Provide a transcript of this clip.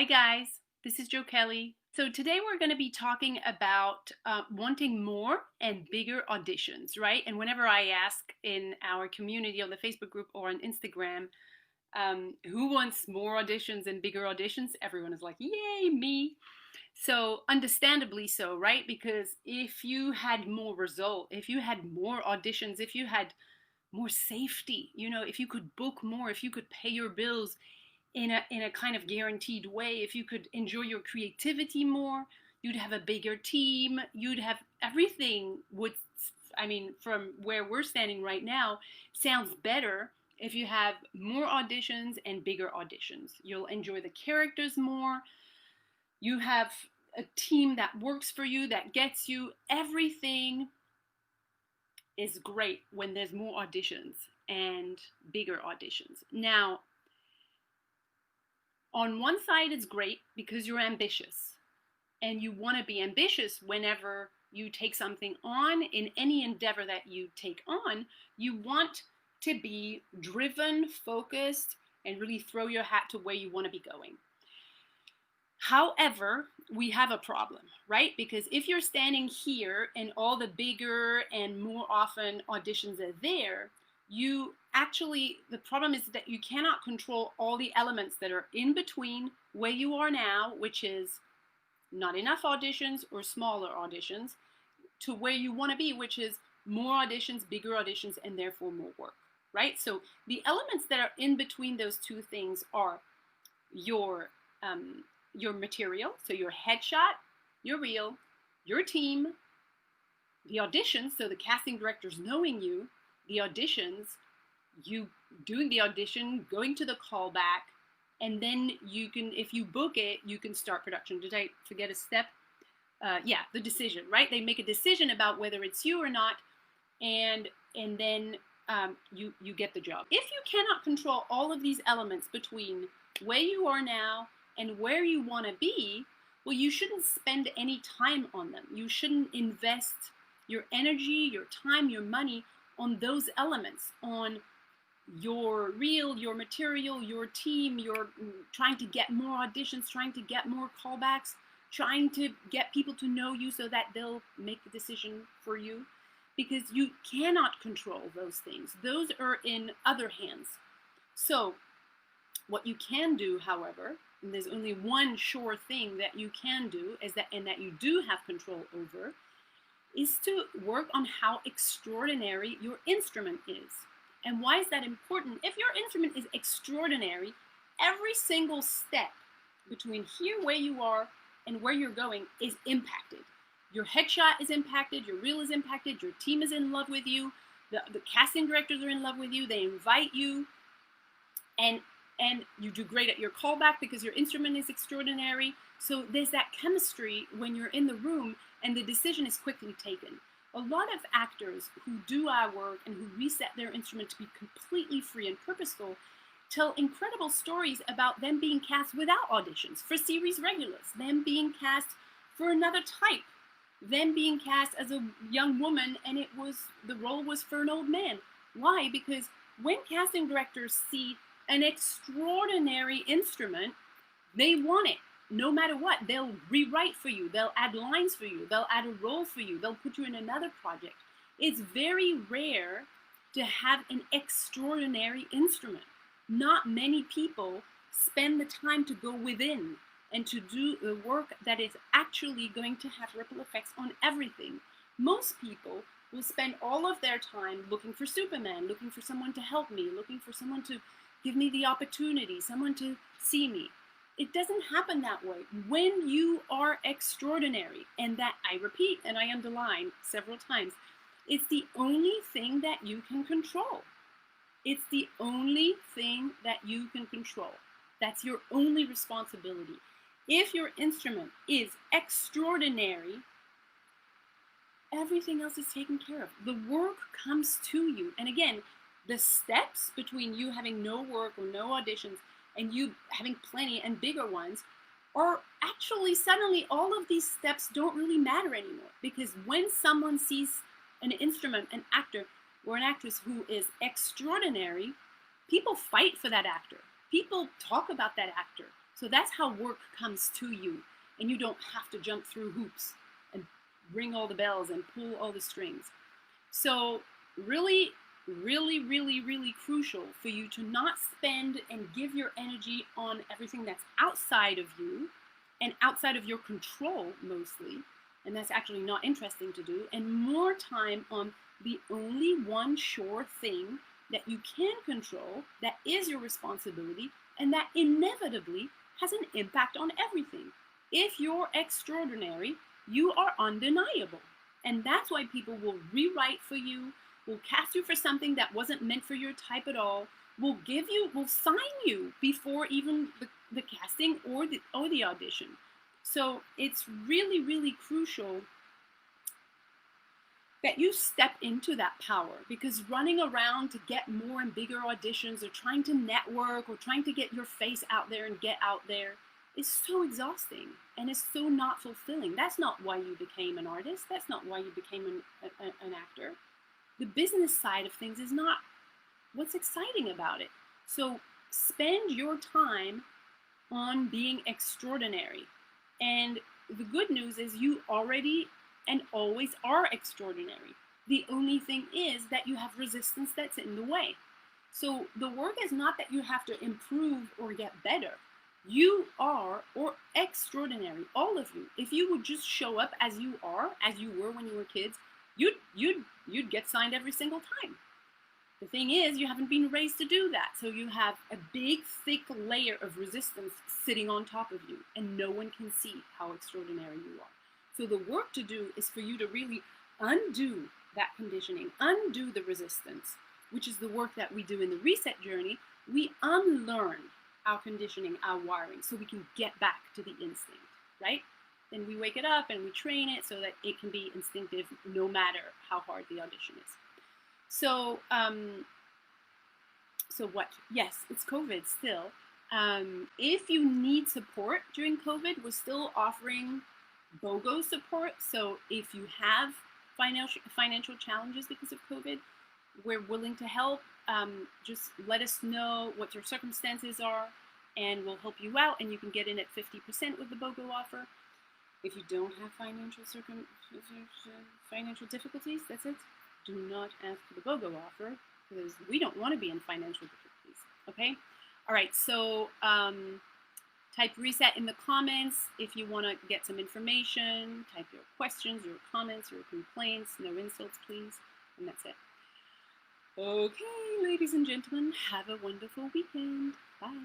Hi guys, this is Joe Kelly. So today we're going to be talking about wanting more and bigger auditions, right? And whenever I ask in our community on the Facebook group or on Instagram, who wants more auditions and bigger auditions, everyone is like, yay, me. So understandably so, right? Because if you had more result, if you had more auditions, if you had more safety, if you could book more, if you could pay your bills in a kind of guaranteed way, if you could enjoy your creativity more, you'd have a bigger team, you'd have everything would, I mean, from where we're standing right now, sounds better if you have more auditions and bigger auditions. You'll enjoy the characters more. You have a team that works for you, that gets you. Everything is great when there's more auditions and bigger auditions. Now, on one side, it's great because you're ambitious and you want to be ambitious whenever you take something on in any endeavor that you take on. You want to be driven, focused, and really throw your hat to where you want to be going. However, we have a problem, right? Because if you're standing here and all the bigger and more often auditions are there, the problem is that you cannot control all the elements that are in between where you are now, which is not enough auditions or smaller auditions, to where you want to be, which is more auditions, bigger auditions, and therefore more work, right? So the elements that are in between those two things are your material, so your headshot, your reel, your team, the auditions, so the casting directors knowing you, the auditions, you doing the audition, going to the callback, and then you can, if you book it, you can start production. Did I forget a step? The decision, right? They make a decision about whether it's you or not, and then you get the job. If you cannot control all of these elements between where you are now and where you want to be, well, you shouldn't spend any time on them. You shouldn't invest your energy, your time, your money on those elements, on your reel, your material, your team, you're trying to get more auditions, trying to get more callbacks, trying to get people to know you so that they'll make the decision for you, because you cannot control those things. Those are in other hands. So what you can do, however, and there's only one sure thing that you can do, is that, and that you do have control over, is to work on how extraordinary your instrument is. And why is that important? If your instrument is extraordinary, every single step between here where you are and where you're going is impacted. Your headshot is impacted, your reel is impacted, your team is in love with you, the casting directors are in love with you, they invite you, and you do great at your callback because your instrument is extraordinary. So there's that chemistry when you're in the room and the decision is quickly taken. A lot of actors who do our work and who reset their instrument to be completely free and purposeful tell incredible stories about them being cast without auditions for series regulars, them being cast for another type, them being cast as a young woman and the role was for an old man. Why? Because when casting directors see an extraordinary instrument, they want it. No matter what, they'll rewrite for you, they'll add lines for you, they'll add a role for you, they'll put you in another project. It's very rare to have an extraordinary instrument. Not many people spend the time to go within and to do the work that is actually going to have ripple effects on everything. Most people will spend all of their time looking for Superman, looking for someone to help me, looking for someone to give me the opportunity, someone to see me. It doesn't happen that way. When you are extraordinary, and that I repeat and I underline several times, it's the only thing that you can control. It's the only thing that you can control. That's your only responsibility. If your instrument is extraordinary, everything else is taken care of. The work comes to you. And again, the steps between you having no work or no auditions and you having plenty and bigger ones are actually suddenly all of these steps don't really matter anymore. Because when someone sees an instrument, an actor or an actress who is extraordinary, people fight for that actor. People talk about that actor. So that's how work comes to you, and you don't have to jump through hoops and ring all the bells and pull all the strings. So really, really, really, really crucial for you to not spend and give your energy on everything that's outside of you and outside of your control mostly, and that's actually not interesting to do, and more time on the only one sure thing that you can control, that is your responsibility, and that inevitably has an impact on everything. If you're extraordinary, you are undeniable. And that's why people will rewrite for you, will cast you for something that wasn't meant for your type at all, will sign you before even the casting or the audition. So it's really, really crucial that you step into that power, because running around to get more and bigger auditions or trying to network or trying to get your face out there and get out there is so exhausting and is so not fulfilling. That's not why you became an artist. That's not why you became an actor. The business side of things is not what's exciting about it. So spend your time on being extraordinary. And the good news is you already and always are extraordinary. The only thing is that you have resistance that's in the way. So the work is not that you have to improve or get better. You are or extraordinary, all of you. If you would just show up as you are, as you were when you were kids, you'd get signed every single time. The thing is, you haven't been raised to do that. So you have a big, thick layer of resistance sitting on top of you, and no one can see how extraordinary you are. So the work to do is for you to really undo that conditioning, undo the resistance, which is the work that we do in the reset journey. We unlearn our conditioning, our wiring, so we can get back to the instinct, right? Then we wake it up and we train it so that it can be instinctive no matter how hard the audition is. So, so what? Yes, it's COVID still. If you need support during COVID, we're still offering BOGO support. So if you have financial challenges because of COVID, we're willing to help. Just let us know what your circumstances are, and we'll help you out, and you can get in at 50% with the BOGO offer. If you don't have financial difficulties, that's it. Do not ask for the BOGO offer, because we don't want to be in financial difficulties, okay? All right, so type reset in the comments if you want to get some information. Type your questions, your comments, your complaints, no insults, please, and that's it. Okay, ladies and gentlemen, have a wonderful weekend. Bye.